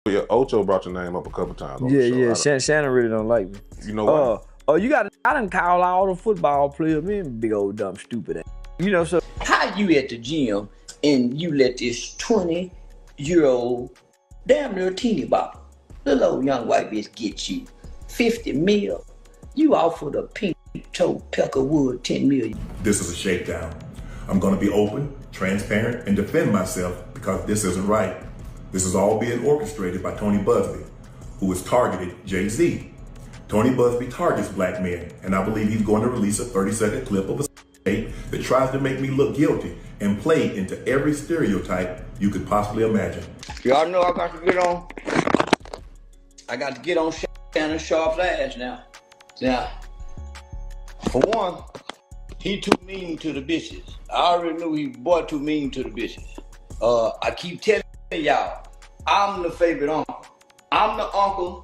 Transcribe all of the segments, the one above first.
Yeah, Ocho brought your name up a couple times on Yeah, the show. yeah. Shannon really don't like me. You know what? Oh, you got. I done call all the football players, man, big old dumb stupid ass. You know, so how you at the gym and you let this 20-year-old, damn near teeny bopper, little old young white bitch get you 50 mil? You offered a pink toe Peckerwood 10 million. This is a shakedown. I'm going to be open, transparent, and defend myself because this isn't right. This is all being orchestrated by Tony Busby, who has targeted Jay-Z. Tony Busby targets black men, and I believe he's going to release a 30-second clip of a tape that tries to make me look guilty and play into every stereotype you could possibly imagine. Y'all know I got to get on Shannon Sharpe's ass now. Now, for one, he too mean to the bitches. I already knew he boy too mean to the bitches. I keep telling y'all, I'm the favorite uncle. I'm the uncle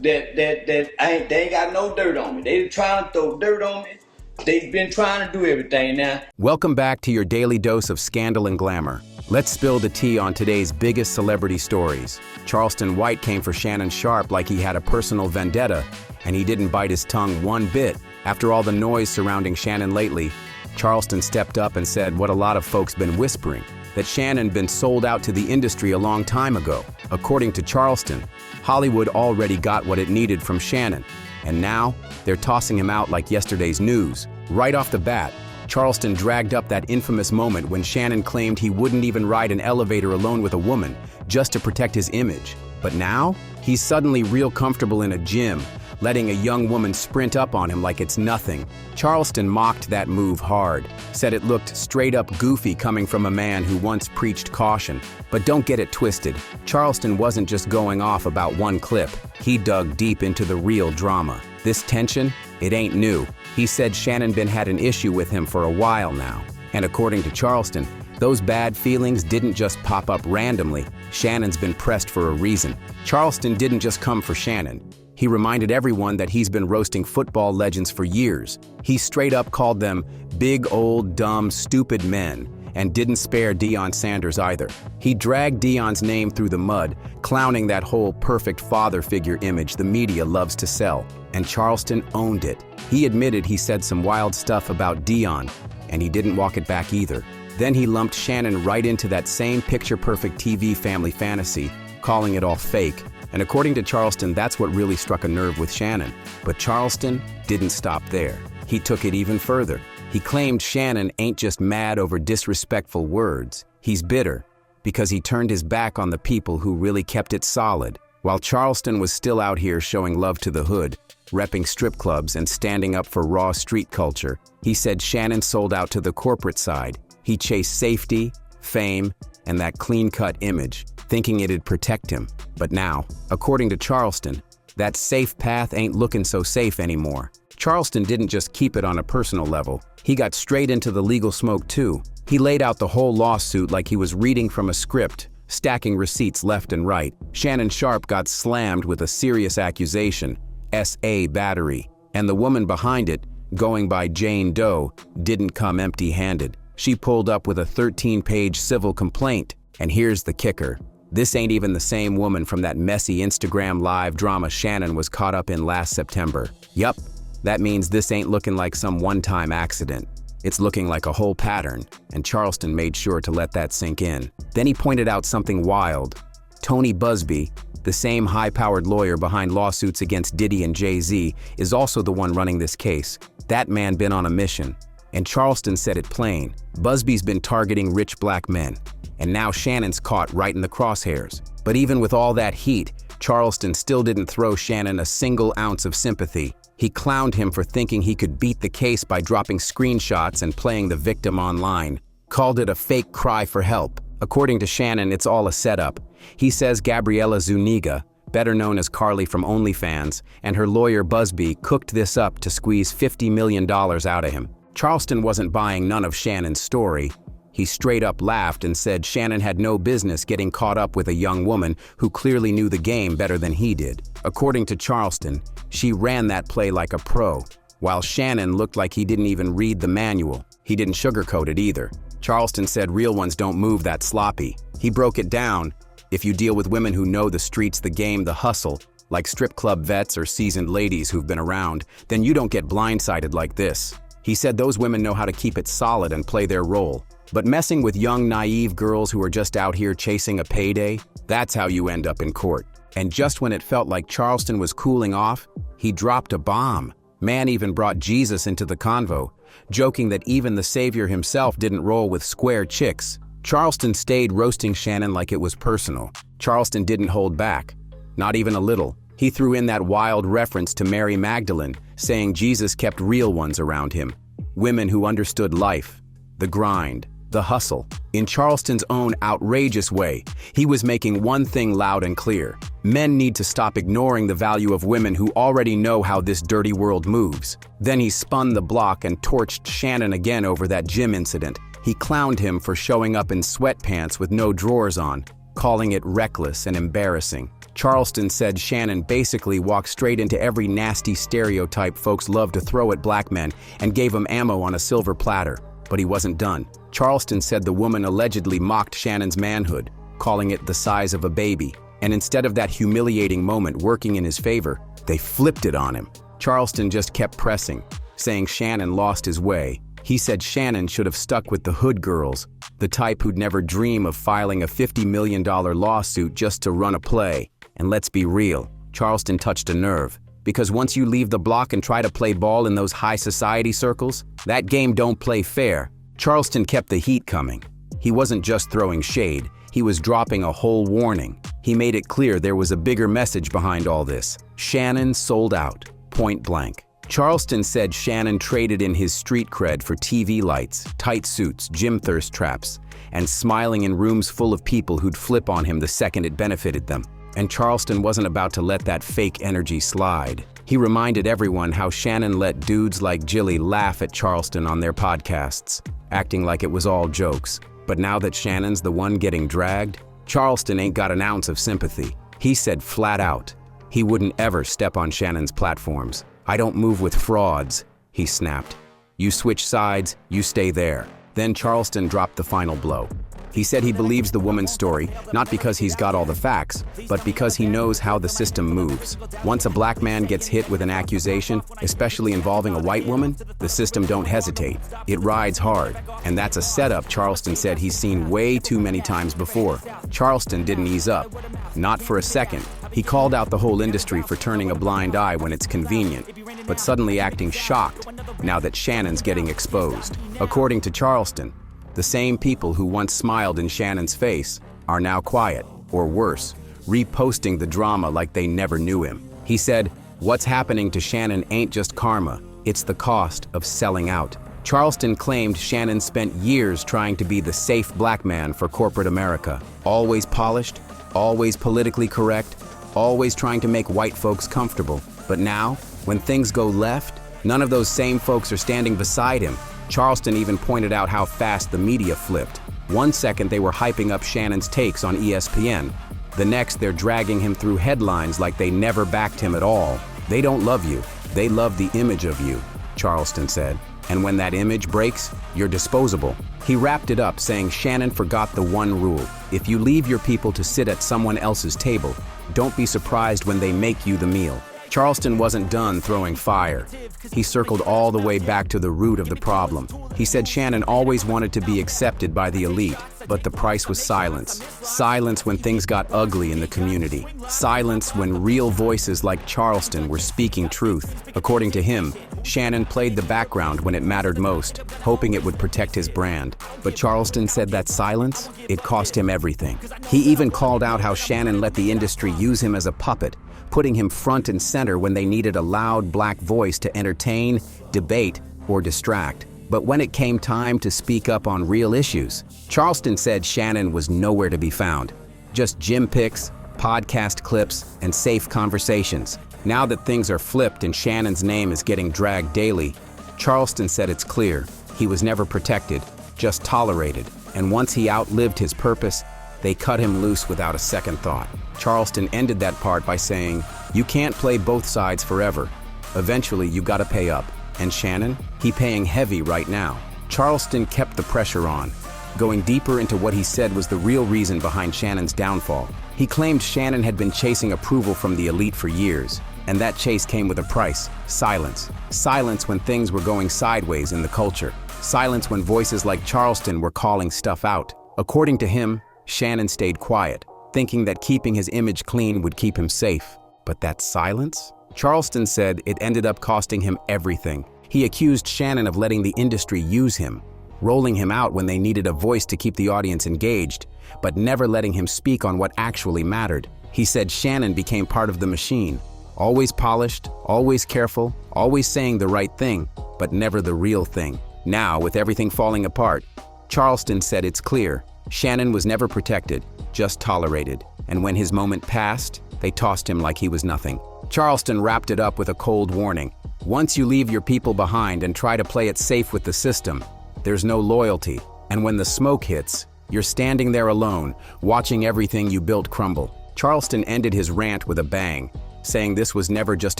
that they ain't got no dirt on me. They trying to throw dirt on me. They've been trying to do everything now. Welcome back to your daily dose of scandal and glamour. Let's spill the tea on today's biggest celebrity stories. Charleston White came for Shannon Sharpe like he had a personal vendetta, and he didn't bite his tongue one bit. After all the noise surrounding Shannon lately, Charleston stepped up and said what a lot of folks been whispering, that Shannon been sold out to the industry a long time ago. According to Charleston, Hollywood already got what it needed from Shannon, and now they're tossing him out like yesterday's news. Right off the bat, Charleston dragged up that infamous moment when Shannon claimed he wouldn't even ride an elevator alone with a woman just to protect his image. But now, he's suddenly real comfortable in a gym, letting a young woman sprint up on him like it's nothing. Charleston mocked that move hard, said it looked straight up goofy coming from a man who once preached caution. But don't get it twisted, Charleston wasn't just going off about one clip. He dug deep into the real drama. This tension, it ain't new. He said Shannon had an issue with him for a while now. And according to Charleston, those bad feelings didn't just pop up randomly. Shannon's been pressed for a reason. Charleston didn't just come for Shannon. He reminded everyone that he's been roasting football legends for years. He straight up called them big, old, dumb, stupid men, and didn't spare Deion Sanders either. He dragged Deion's name through the mud, clowning that whole perfect father figure image the media loves to sell. And Charleston owned it. He admitted he said some wild stuff about Deion, and he didn't walk it back either. Then he lumped Shannon right into that same picture-perfect TV family fantasy, calling it all fake. And according to Charleston, that's what really struck a nerve with Shannon. But Charleston didn't stop there. He took it even further. He claimed Shannon ain't just mad over disrespectful words. He's bitter because he turned his back on the people who really kept it solid. While Charleston was still out here showing love to the hood, repping strip clubs and standing up for raw street culture, he said Shannon sold out to the corporate side. He chased safety, fame, and that clean-cut image, thinking it'd protect him. But now, according to Charleston, that safe path ain't looking so safe anymore. Charleston didn't just keep it on a personal level. He got straight into the legal smoke too. He laid out the whole lawsuit like he was reading from a script, stacking receipts left and right. Shannon Sharpe got slammed with a serious accusation, SA battery, and the woman behind it, going by Jane Doe, didn't come empty-handed. She pulled up with a 13-page civil complaint. And here's the kicker. This ain't even the same woman from that messy Instagram live drama Shannon was caught up in last September. Yup, that means this ain't looking like some one-time accident. It's looking like a whole pattern, and Charleston made sure to let that sink in. Then he pointed out something wild. Tony Busby, the same high-powered lawyer behind lawsuits against Diddy and Jay-Z, is also the one running this case. That man been on a mission. And Charleston said it plain. Busby's been targeting rich black men. And now Shannon's caught right in the crosshairs. But even with all that heat, Charleston still didn't throw Shannon a single ounce of sympathy. He clowned him for thinking he could beat the case by dropping screenshots and playing the victim online. Called it a fake cry for help. According to Shannon, it's all a setup. He says Gabriella Zuniga, better known as Carly from OnlyFans, and her lawyer Busby cooked this up to squeeze $50 million out of him. Charleston wasn't buying none of Shannon's story. He straight up laughed and said Shannon had no business getting caught up with a young woman who clearly knew the game better than he did. According to Charleston, she ran that play like a pro, while Shannon looked like he didn't even read the manual. He didn't sugarcoat it either. Charleston said real ones don't move that sloppy. He broke it down. If you deal with women who know the streets, the game, the hustle, like strip club vets or seasoned ladies who've been around, then you don't get blindsided like this. He said those women know how to keep it solid and play their role. But messing with young, naive girls who are just out here chasing a payday, that's how you end up in court. And just when it felt like Charleston was cooling off, he dropped a bomb. Man even brought Jesus into the convo, joking that even the Savior himself didn't roll with square chicks. Charleston stayed roasting Shannon like it was personal. Charleston didn't hold back, not even a little. He threw in that wild reference to Mary Magdalene, saying Jesus kept real ones around him. Women who understood life, the grind, the hustle. In Charleston's own outrageous way, he was making one thing loud and clear. Men need to stop ignoring the value of women who already know how this dirty world moves. Then he spun the block and torched Shannon again over that gym incident. He clowned him for showing up in sweatpants with no drawers on, calling it reckless and embarrassing. Charleston said Shannon basically walked straight into every nasty stereotype folks love to throw at black men and gave him ammo on a silver platter. But he wasn't done. Charleston said the woman allegedly mocked Shannon's manhood, calling it the size of a baby. And instead of that humiliating moment working in his favor, they flipped it on him. Charleston just kept pressing, saying Shannon lost his way. He said Shannon should have stuck with the hood girls, the type who'd never dream of filing a $50 million lawsuit just to run a play. And let's be real, Charleston touched a nerve. Because once you leave the block and try to play ball in those high society circles, that game don't play fair. Charleston kept the heat coming. He wasn't just throwing shade, he was dropping a whole warning. He made it clear there was a bigger message behind all this. Shannon sold out, point blank. Charleston said Shannon traded in his street cred for TV lights, tight suits, gym thirst traps, and smiling in rooms full of people who'd flip on him the second it benefited them. And Charleston wasn't about to let that fake energy slide. He reminded everyone how Shannon let dudes like Jilly laugh at Charleston on their podcasts, acting like it was all jokes. But now that Shannon's the one getting dragged, Charleston ain't got an ounce of sympathy. He said flat out, he wouldn't ever step on Shannon's platforms. I don't move with frauds, he snapped. You switch sides, you stay there. Then Charleston dropped the final blow. He said he believes the woman's story, not because he's got all the facts, but because he knows how the system moves. Once a black man gets hit with an accusation, especially involving a white woman, the system don't hesitate. It rides hard. And that's a setup Charleston said he's seen way too many times before. Charleston didn't ease up. Not for a second. He called out the whole industry for turning a blind eye when it's convenient, but suddenly acting shocked now that Shannon's getting exposed. According to Charleston, the same people who once smiled in Shannon's face are now quiet, or worse, reposting the drama like they never knew him. He said, what's happening to Shannon ain't just karma, it's the cost of selling out. Charleston claimed Shannon spent years trying to be the safe black man for corporate America. Always polished, always politically correct, always trying to make white folks comfortable. But now, when things go left, none of those same folks are standing beside him. Charleston even pointed out how fast the media flipped. One second they were hyping up Shannon's takes on ESPN. The next they're dragging him through headlines like they never backed him at all. They don't love you, they love the image of you, Charleston said. And when that image breaks, you're disposable. He wrapped it up saying Shannon forgot the one rule. If you leave your people to sit at someone else's table, don't be surprised when they make you the meal. Charleston wasn't done throwing fire. He circled all the way back to the root of the problem. He said Shannon always wanted to be accepted by the elite, but the price was silence. Silence when things got ugly in the community. Silence when real voices like Charleston were speaking truth. According to him, Shannon played the background when it mattered most, hoping it would protect his brand. But Charleston said that silence, it cost him everything. He even called out how Shannon let the industry use him as a puppet, putting him front and center when they needed a loud black voice to entertain, debate, or distract. But when it came time to speak up on real issues, Charleston said Shannon was nowhere to be found. Just gym pics, podcast clips, and safe conversations. Now that things are flipped and Shannon's name is getting dragged daily, Charleston said it's clear. He was never protected, just tolerated. And once he outlived his purpose, they cut him loose without a second thought. Charleston ended that part by saying, you can't play both sides forever. Eventually, you gotta pay up. And Shannon, he paying heavy right now. Charleston kept the pressure on. going deeper into what he said was the real reason behind Shannon's downfall. He claimed Shannon had been chasing approval from the elite for years, and that chase came with a price: silence. Silence when things were going sideways in the culture. Silence when voices like Charleston were calling stuff out. According to him, Shannon stayed quiet, thinking that keeping his image clean would keep him safe. But that silence? Charleston said it ended up costing him everything. He accused Shannon of letting the industry use him, rolling him out when they needed a voice to keep the audience engaged, but never letting him speak on what actually mattered. He said Shannon became part of the machine, always polished, always careful, always saying the right thing, but never the real thing. Now, with everything falling apart, Charleston said it's clear. Shannon was never protected, just tolerated. And when his moment passed, they tossed him like he was nothing. Charleston wrapped it up with a cold warning. Once you leave your people behind and try to play it safe with the system, there's no loyalty. And when the smoke hits, you're standing there alone, watching everything you built crumble. Charleston ended his rant with a bang, saying this was never just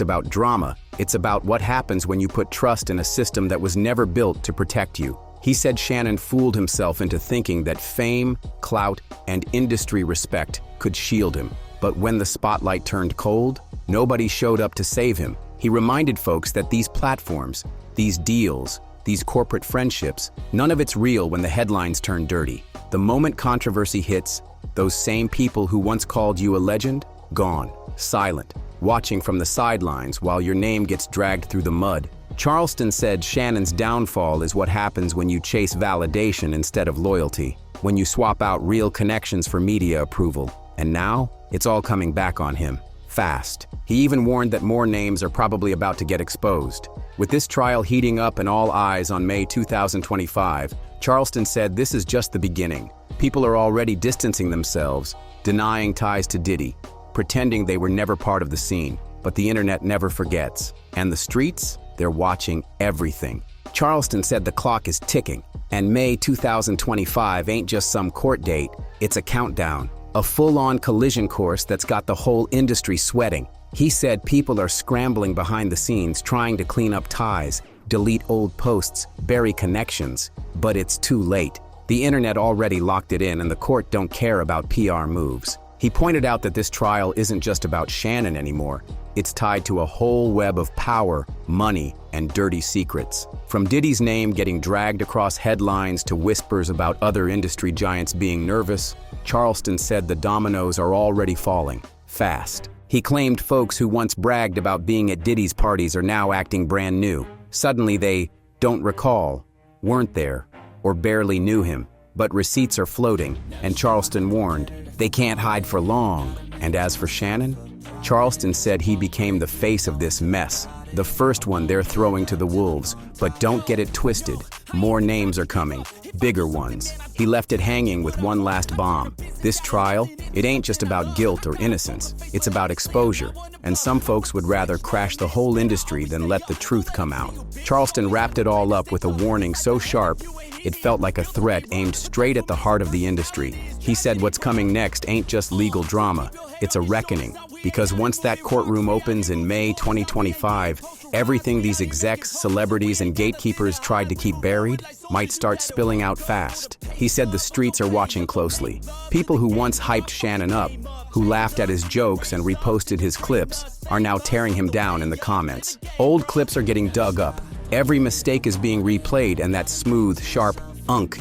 about drama, it's about what happens when you put trust in a system that was never built to protect you. He said Shannon fooled himself into thinking that fame, clout, and industry respect could shield him. But when the spotlight turned cold, nobody showed up to save him. He reminded folks that these platforms, these deals, these corporate friendships, none of it's real when the headlines turn dirty. The moment controversy hits, those same people who once called you a legend, gone, silent, watching from the sidelines while your name gets dragged through the mud. Charleston said Shannon's downfall is what happens when you chase validation instead of loyalty, when you swap out real connections for media approval. And now, it's all coming back on him, fast. He even warned that more names are probably about to get exposed. With this trial heating up and all eyes on May 2025, Charleston said this is just the beginning. People are already distancing themselves, denying ties to Diddy, pretending they were never part of the scene. But the internet never forgets. And the streets? They're watching everything. Charleston said the clock is ticking, and May 2025 ain't just some court date, it's a countdown, a full-on collision course that's got the whole industry sweating. He said people are scrambling behind the scenes trying to clean up ties, delete old posts, bury connections, but it's too late. The internet already locked it in and the court don't care about PR moves. He pointed out that this trial isn't just about Shannon anymore. It's tied to a whole web of power, money, and dirty secrets. From Diddy's name getting dragged across headlines to whispers about other industry giants being nervous, Charleston said the dominoes are already falling, fast. He claimed folks who once bragged about being at Diddy's parties are now acting brand new. Suddenly they don't recall, weren't there, or barely knew him. But receipts are floating, and Charleston warned, they can't hide for long. And as for Shannon, Charleston said he became the face of this mess, the first one they're throwing to the wolves. But don't get it twisted, more names are coming, bigger ones. He left it hanging with one last bomb. This trial, it ain't just about guilt or innocence, it's about exposure. And some folks would rather crash the whole industry than let the truth come out. Charleston wrapped it all up with a warning so sharp, it felt like a threat aimed straight at the heart of the industry. He said what's coming next ain't just legal drama, it's a reckoning. Because once that courtroom opens in May 2025, everything these execs, celebrities, and gatekeepers tried to keep buried might start spilling out fast. He said the streets are watching closely. People who once hyped Shannon up, who laughed at his jokes and reposted his clips, are now tearing him down in the comments. Old clips are getting dug up. Every mistake is being replayed, and that smooth, sharp,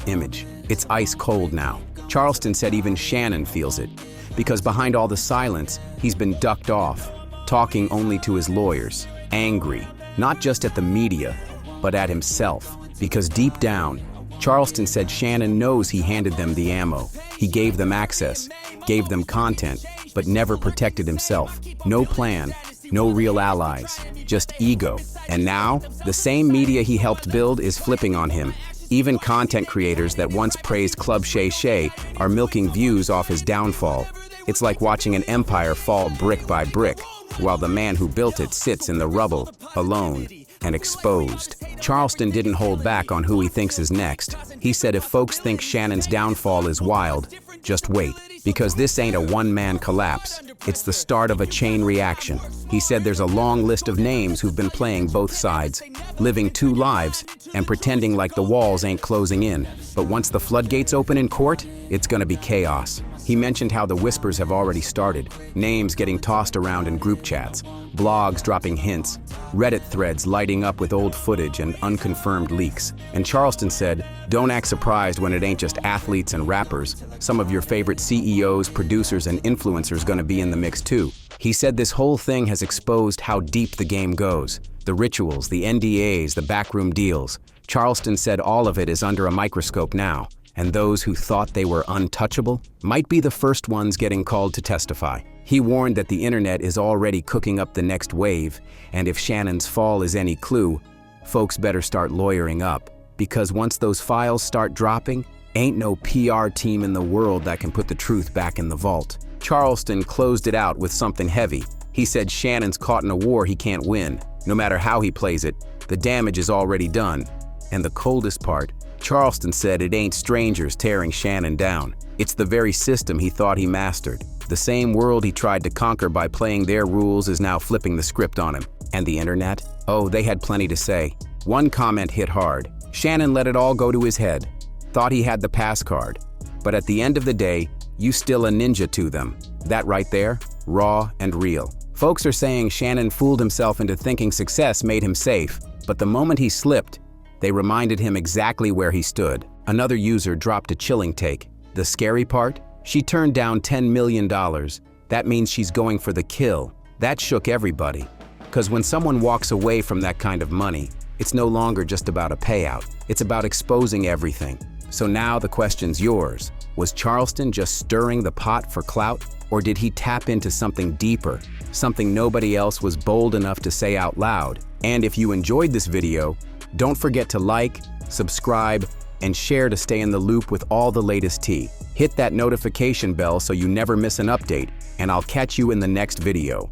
image, it's ice cold now. Charleston said even Shannon feels it. Because behind all the silence, he's been ducked off, talking only to his lawyers, angry, not just at the media, but at himself. Because deep down, Charleston said Shannon knows he handed them the ammo. He gave them access, gave them content, but never protected himself. No plan, no real allies, just ego. And now, the same media he helped build is flipping on him. Even content creators that once praised Club Shay Shay are milking views off his downfall. It's like watching an empire fall brick by brick, while the man who built it sits in the rubble, alone and exposed. Charleston didn't hold back on who he thinks is next. He said if folks think Shannon's downfall is wild, just wait. because this ain't a one-man collapse. It's the start of a chain reaction. He said there's a long list of names who've been playing both sides, living two lives, and pretending like the walls ain't closing in. But once the floodgates open in court, it's gonna be chaos. He mentioned how the whispers have already started, names getting tossed around in group chats, blogs dropping hints, Reddit threads lighting up with old footage and unconfirmed leaks. And Charleston said, don't act surprised when it ain't just athletes and rappers. Some of your favorite CEOs, producers, and influencers gonna be in the mix too. He said this whole thing has exposed how deep the game goes. The rituals, the NDAs, the backroom deals. Charleston said all of it is under a microscope now. And those who thought they were untouchable might be the first ones getting called to testify. He warned that the internet is already cooking up the next wave, and if Shannon's fall is any clue, folks better start lawyering up, because once those files start dropping, ain't no PR team in the world that can put the truth back in the vault. Charleston closed it out with something heavy. He said Shannon's caught in a war he can't win. No matter how he plays it, the damage is already done. And the coldest part, Charleston said it ain't strangers tearing Shannon down. It's the very system he thought he mastered. The same world he tried to conquer by playing their rules is now flipping the script on him. And the internet? Oh, they had plenty to say. One comment hit hard. Shannon let it all go to his head. Thought he had the pass card. But at the end of the day, you still a ninja to them. That right there, raw and real. Folks are saying Shannon fooled himself into thinking success made him safe, but the moment he slipped, they reminded him exactly where he stood. Another user dropped a chilling take. The scary part? She turned down $10 million. That means she's going for the kill. That shook everybody. Because when someone walks away from that kind of money, it's no longer just about a payout. It's about exposing everything. So now the question's yours. Was Charleston just stirring the pot for clout? Or did he tap into something deeper? Something nobody else was bold enough to say out loud? And if you enjoyed this video, don't forget to like, subscribe, and share to stay in the loop with all the latest tea. Hit that notification bell so you never miss an update, and I'll catch you in the next video.